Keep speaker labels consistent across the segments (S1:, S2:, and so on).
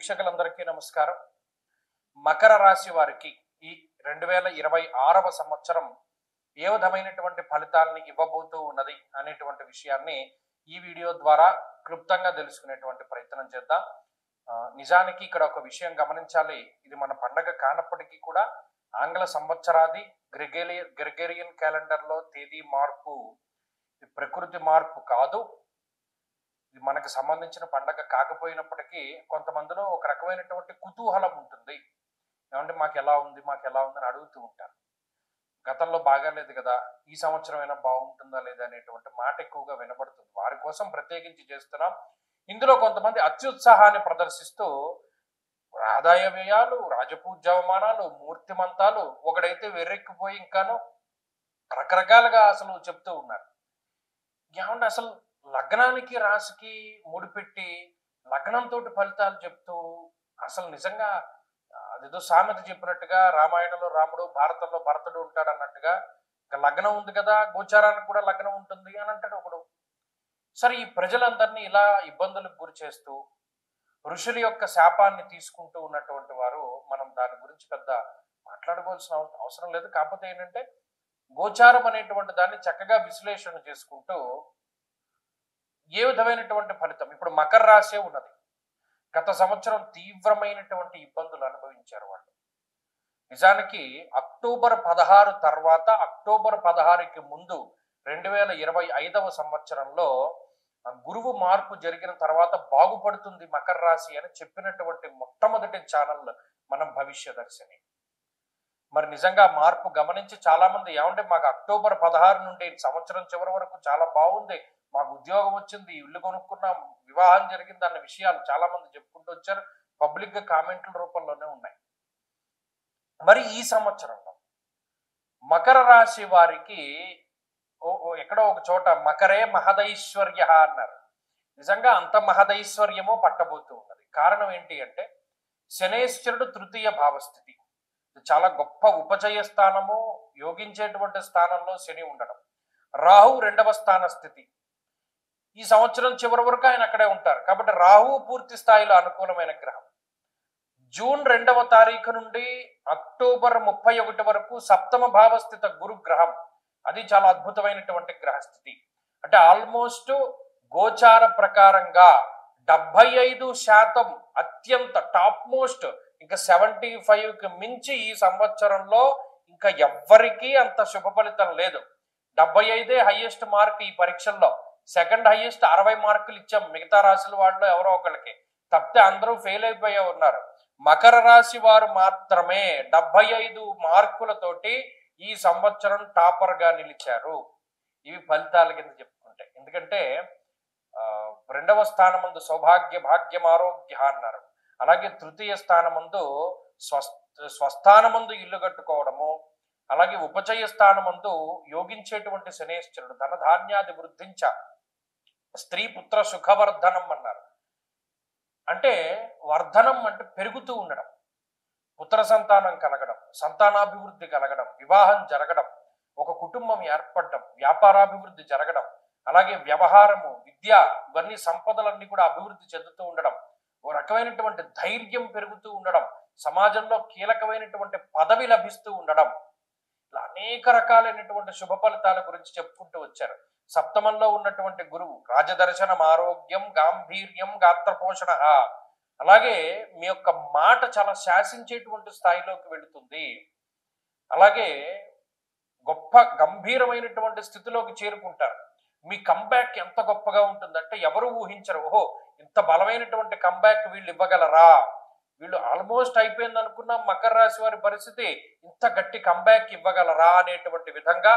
S1: వీక్షకులందరికీ నమస్కారం. మకర రాశి వారికి ఈ 2026వ సంవత్సరం ఏ విధమైనటువంటి ఫలితాలని ఇవ్వబోతూ ఉన్నది అనేటువంటి విషయాన్ని ఈ వీడియో ద్వారా క్లుప్తంగా తెలుసుకునేటువంటి ప్రయత్నం చేద్దాం. నిజానికి ఇక్కడ ఒక విషయం గమనించాలి. ఇది మన పండగ కానప్పటికీ కూడా ఆంగ్ల సంవత్సరాది గ్రెగేరియన్ క్యాలెండర్లో తేదీ మార్పు ప్రకృతి మార్పు కాదు. ఇది మనకు సంబంధించిన పండగ కాకపోయినప్పటికీ కొంతమందిలో ఒక రకమైనటువంటి కుతూహలం ఉంటుంది. ఏమంటే మాకు ఎలా ఉంది అని అడుగుతూ ఉంటారు. గతంలో బాగాలేదు కదా, ఈ సంవత్సరం అయినా బాగుంటుందా లేదా అనేటువంటి మాట ఎక్కువగా వినబడుతుంది. వారి కోసం ప్రత్యేకించి చేస్తున్నాం. ఇందులో కొంతమంది అత్యుత్సాహాన్ని ప్రదర్శిస్తూ ఆదాయ వ్యయాలు, రాజపూజ్యవమానాలు, మూర్తిమంతాలు, ఒకడైతే వెర్రెక్కిపోయి ఇంకాను రకరకాలుగా అసలు చెప్తూ ఉన్నారు. ఏమంటే అసలు లగ్నానికి రాశికి ముడిపెట్టి లగ్నంతో ఫలితాలు చెప్తూ అసలు నిజంగా అదేదో సామెత చెప్పినట్టుగా రామాయణంలో రాముడు, భారతంలో భరతుడు ఉంటాడు అన్నట్టుగా లగ్నం ఉంది కదా, గోచారానికి కూడా లగ్నం ఉంటుంది అని అంటాడు ఒకడు. సరే, ఈ ప్రజలందరినీ ఇలా ఇబ్బందులకు గురి చేస్తూ ఋషుల యొక్క శాపాన్ని తీసుకుంటూ ఉన్నటువంటి వారు, మనం దాని గురించి పెద్ద మాట్లాడుకోవాల్సిన అవసరం లేదు. కాకపోతే ఏంటంటే గోచారం అనేటువంటి దాన్ని చక్కగా విశ్లేషణ చేసుకుంటూ ఏ విధమైనటువంటి ఫలితం, ఇప్పుడు మకర రాశి ఉన్నది. గత సంవత్సరం తీవ్రమైనటువంటి ఇబ్బందులు అనుభవించారు వాళ్ళు. నిజానికి అక్టోబర్ 16 తర్వాత, అక్టోబర్ 16కి ముందు 2025వ సంవత్సరంలో గురువు మార్పు జరిగిన తర్వాత బాగుపడుతుంది మకర రాశి అని చెప్పినటువంటి మొట్టమొదటి ఛానల్ మనం భవిష్యదర్శిని. మరి నిజంగా మార్పు గమనించి చాలా మంది ఏమంటే మాకు అక్టోబర్ 16 నుండి సంవత్సరం చివరి వరకు చాలా బాగుంది, మాకు ఉద్యోగం వచ్చింది, ఇల్లు కొనుక్కున్నాం, వివాహం జరిగింది అన్న విషయాలు చాలా మంది చెప్పుకుంటూ వచ్చారు. పబ్లిక్ గా కామెంట్ల రూపంలోనే ఉన్నాయి. మరి ఈ సంవత్సరంలో మకర రాశి వారికి ఎక్కడో ఒక చోట మకరే మహదైశ్వర్య అన్నారు. నిజంగా అంత మహదైశ్వర్యమో పట్టబోతూ ఉన్నది. కారణం ఏంటి అంటే శనేశ్వరుడు తృతీయ భావస్థితి, చాలా గొప్ప ఉపచయ స్థానము, యోగించేటువంటి స్థానంలో శని ఉండడం. రాహు 2వ స్థాన స్థితి. ఈ సంవత్సరం చివరి వరకు ఆయన అక్కడే ఉంటారు కాబట్టి రాహు పూర్తి స్థాయిలో అనుకూలమైన గ్రహం. జూన్ 2వ తారీఖు నుండి అక్టోబర్ 31 వరకు సప్తమ భావస్థిత గురు గ్రహం. అది చాలా అద్భుతమైనటువంటి గ్రహస్థితి. అంటే ఆల్మోస్ట్ గోచార ప్రకారంగా 75% అత్యంత టాప్ మోస్ట్, ఇంకా 75కి మించి ఈ సంవత్సరంలో ఇంకా ఎవ్వరికీ అంత శుభ ఫలితం లేదు. 75 హైయెస్ట్ మార్క్ ఈ పరీక్షల్లో. సెకండ్ హైయెస్ట్ 60 మార్కులు ఇచ్చాం మిగతా రాశుల వాళ్ళు ఎవరో ఒకరికి, తప్పితే అందరూ ఫెయిల్ అయిపోయే ఉన్నారు. మకర రాశి వారు మాత్రమే 75 మార్కులతోటి ఈ సంవత్సరం టాపర్ గా నిలిచారు. ఇవి ఫలితాల కింద చెప్పుకుంటే. ఎందుకంటే 2వ స్థానమందు సౌభాగ్య భాగ్యం ఆరోగ్య అన్నారు. అలాగే తృతీయ స్థానమందు స్వస్థానమందు ఇల్లు కట్టుకోవడము, అలాగే ఉపచయ స్థానమందు యోగించేటువంటి శనేశ్వరుడు ధనధాన్యాది వృద్ధించ, స్త్రీ పుత్ర సుఖవర్ధనం అన్నారు. అంటే వర్ధనం అంటే పెరుగుతూ ఉండడం, పుత్ర సంతానం కలగడం, సంతానాభివృద్ధి కలగడం, వివాహం జరగడం, ఒక కుటుంబం ఏర్పడడం, వ్యాపారాభివృద్ధి జరగడం, అలాగే వ్యవహారము, విద్య, ఇవన్నీ సంపదలన్నీ కూడా అభివృద్ధి చెందుతూ ఉండడం, ఓ రకమైనటువంటి ధైర్యం పెరుగుతూ ఉండడం, సమాజంలో కీలకమైనటువంటి పదవి లభిస్తూ ఉండడం, ఇలా అనేక రకాలైనటువంటి శుభ ఫలితాల గురించి చెప్పుకుంటూ వచ్చారు. సప్తమంలో ఉన్నటువంటి గురువు రాజదర్శనం, ఆరోగ్యం, గాంభీర్యం, గాత్రపోషణ, అలాగే మీ యొక్క మాట చాలా శాసించేటువంటి స్థాయిలోకి వెళుతుంది. అలాగే గొప్ప గంభీరమైనటువంటి స్థితిలోకి చేరుకుంటారు. మీ కంబ్యాక్ ఎంత గొప్పగా ఉంటుందంటే ఎవరు ఊహించరు. ఓహో, ఇంత బలమైనటువంటి కంబ్యాక్ వీళ్ళు ఇవ్వగలరా, వీళ్ళు ఆల్మోస్ట్ అయిపోయింది అనుకున్న మకర రాశి వారి పరిస్థితి ఇంత గట్టి కంబ్యాక్ ఇవ్వగలరా అనేటువంటి విధంగా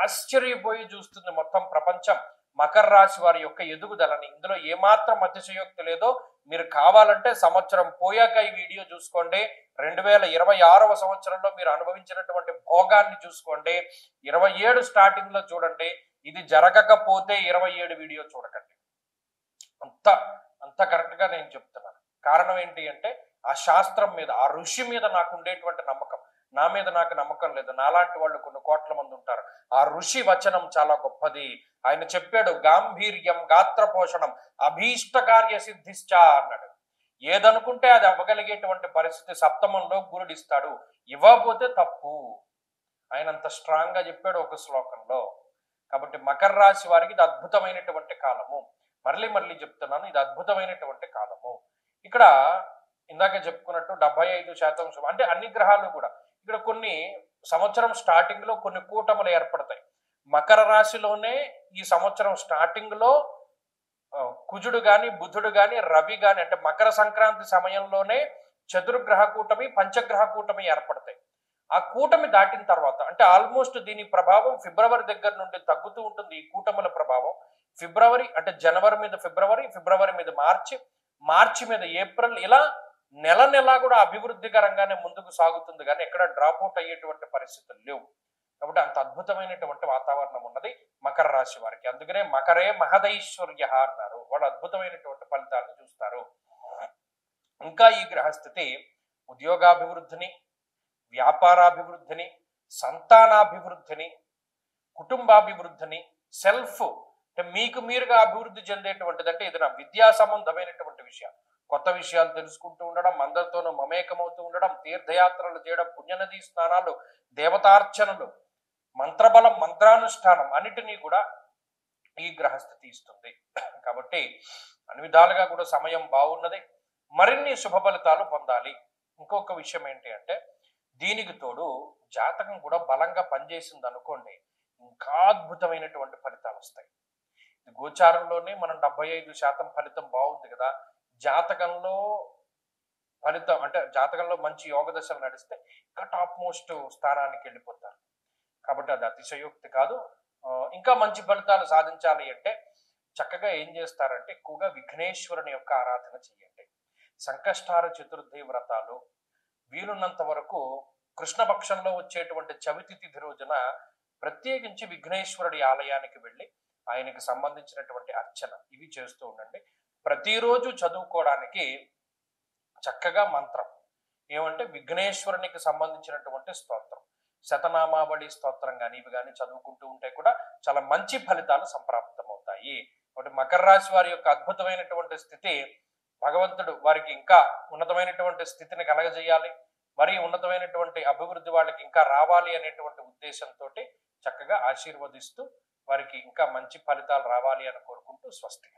S1: ఆశ్చర్యపోయి చూస్తుంది మొత్తం ప్రపంచం మకర రాశి వారి యొక్క ఎదుగుదలని. ఇందులో ఏమాత్రం అతిశయోక్తి లేదో. మీరు కావాలంటే సంవత్సరం పోయాక ఈ వీడియో చూసుకోండి. 2026వ సంవత్సరంలో మీరు అనుభవించినటువంటి భోగాన్ని చూసుకోండి. 27 స్టార్టింగ్ లో చూడండి. ఇది జరగకపోతే 27 వీడియో చూడకండి. అంత కరెక్ట్ గా నేను చెప్తున్నాను. కారణం ఏంటి అంటే ఆ శాస్త్రం మీద, ఆ ఋషి మీద నాకు ఉండేటువంటి నమ్మకం. నా మీద నాకు నమ్మకం లేదు. నాలాంటి వాళ్ళు కొన్ని కోట్ల మంది ఉంటారు. ఆ ఋషి వచనం చాలా గొప్పది. ఆయన చెప్పాడు, గాంభీర్యం, గాత్రపోషణం, అభీష్ట కార్య సిద్ధిశ్చ అన్నాడు. ఏదనుకుంటే అది అవ్వగలిగేటువంటి పరిస్థితి సప్తమంలో గురుడు ఇస్తాడు. ఇవ్వకపోతే తప్పు. ఆయన అంత స్ట్రాంగ్ గా చెప్పాడు ఒక శ్లోకంలో. కాబట్టి మకర రాశి వారికి ఇది అద్భుతమైనటువంటి కాలము. మళ్ళీ మళ్ళీ చెప్తున్నాను, ఇది అద్భుతమైనటువంటి కాలము. ఇక్కడ ఇందాక చెప్పుకున్నట్టు 75% అంటే అన్ని గ్రహాలు కూడా ఇక్కడ కొన్ని సంవత్సరం స్టార్టింగ్ లో కొన్ని కూటములు ఏర్పడతాయి. మకర రాశిలోనే ఈ సంవత్సరం స్టార్టింగ్ లో కుజుడు గాని బుధుడు గాని రవి గాని అంటే మకర సంక్రాంతి సమయంలోనే చతుర్గ్రహ కూటమి పంచగ్రహ కూటమి ఏర్పడతాయి. ఆ కూటమి దాటిన తర్వాత అంటే ఆల్మోస్ట్ దీని ప్రభావం ఫిబ్రవరి దగ్గర నుండి తగ్గుతూ ఉంటుంది. ఈ కూటముల ప్రభావం ఫిబ్రవరి అంటే జనవరి మీద ఫిబ్రవరి, ఫిబ్రవరి మీద మార్చి, మార్చి మీద ఏప్రిల్, ఇలా నెల నెల కూడా అభివృద్ధికరంగానే ముందుకు సాగుతుంది కానీ ఎక్కడ డ్రాప్ అవుట్ అయ్యేటువంటి పరిస్థితులు లేవు. కాబట్టి అంత అద్భుతమైనటువంటి వాతావరణం ఉన్నది మకర రాశి వారికి. అందుకనే మకరే మహదైశ్వర్య అన్నారు. వాళ్ళు అద్భుతమైనటువంటి ఫలితాలను చూస్తారు. ఇంకా ఈ గ్రహస్థితి ఉద్యోగాభివృద్ధిని, వ్యాపారాభివృద్ధిని, సంతానాభివృద్ధిని, కుటుంబాభివృద్ధిని, సెల్ఫ్ అంటే మీకు మీరుగా అభివృద్ధి చెందేటువంటిది. అంటే ఇది నా విద్యా సంబంధమైనటువంటి విషయం. కొత్త విషయాలు తెలుసుకుంటూ ఉండడం, అందరితోనూ మమేకమవుతూ ఉండడం, తీర్థయాత్రలు చేయడం, పుణ్యనదీ స్నానాలు, దేవతార్చనలు, మంత్రబలం, మంత్రానుష్ఠానం అన్నిటినీ కూడా ఈ గ్రహస్థితి ఇస్తుంది. కాబట్టి అన్ని విధాలుగా కూడా సమయం బాగున్నది. మరిన్ని శుభ ఫలితాలు పొందాలి. ఇంకొక విషయం ఏంటి అంటే దీనికి తోడు జాతకం కూడా బలంగా పనిచేసింది అనుకోండి, ఇంకా అద్భుతమైనటువంటి ఫలితాలు వస్తాయి. గోచారంలోనే మనం 75% ఫలితం బాగుంది కదా. జాతకంలో ఫలితం అంటే జాతకంలో మంచి యోగ దశలు నడిస్తే ఇంకా టాప్ మోస్ట్ స్థానానికి వెళ్ళిపోతారు. కాబట్టి అది అతిశయోక్తి కాదు. ఇంకా మంచి ఫలితాలు సాధించాలి అంటే చక్కగా ఏం చేస్తారంటే ఎక్కువగా విఘ్నేశ్వరుని యొక్క ఆరాధన చేయండి. సంకష్టార చతుర్థి వ్రతాలు వీలున్నంత వరకు కృష్ణపక్షంలో వచ్చేటువంటి చవితి తిథి రోజున ప్రత్యేకించి విఘ్నేశ్వరుడి ఆలయానికి వెళ్ళి ఆయనకి సంబంధించినటువంటి అర్చన ఇవి చేస్తూ ఉండండి. ప్రతిరోజు చదువుకోవడానికి చక్కగా మంత్రం ఏమంటే విఘ్నేశ్వరునికి సంబంధించినటువంటి స్తోత్రం, శతనామావళి స్తోత్రం కానీ ఇవి కానీ చదువుకుంటూ ఉంటే కూడా చాలా మంచి ఫలితాలు సంప్రాప్తమవుతాయి. కాబట్టి మకర రాశి వారి యొక్క అద్భుతమైనటువంటి స్థితి భగవంతుడు వారికి ఇంకా ఉన్నతమైనటువంటి స్థితిని కలగజేయాలి, మరి ఉన్నతమైనటువంటి అభివృద్ధి వాళ్ళకి ఇంకా రావాలి అనేటువంటి ఉద్దేశంతో చక్కగా ఆశీర్వదిస్తూ వారికి ఇంకా మంచి ఫలితాలు రావాలి అని కోరుకుంటూ స్వస్తి.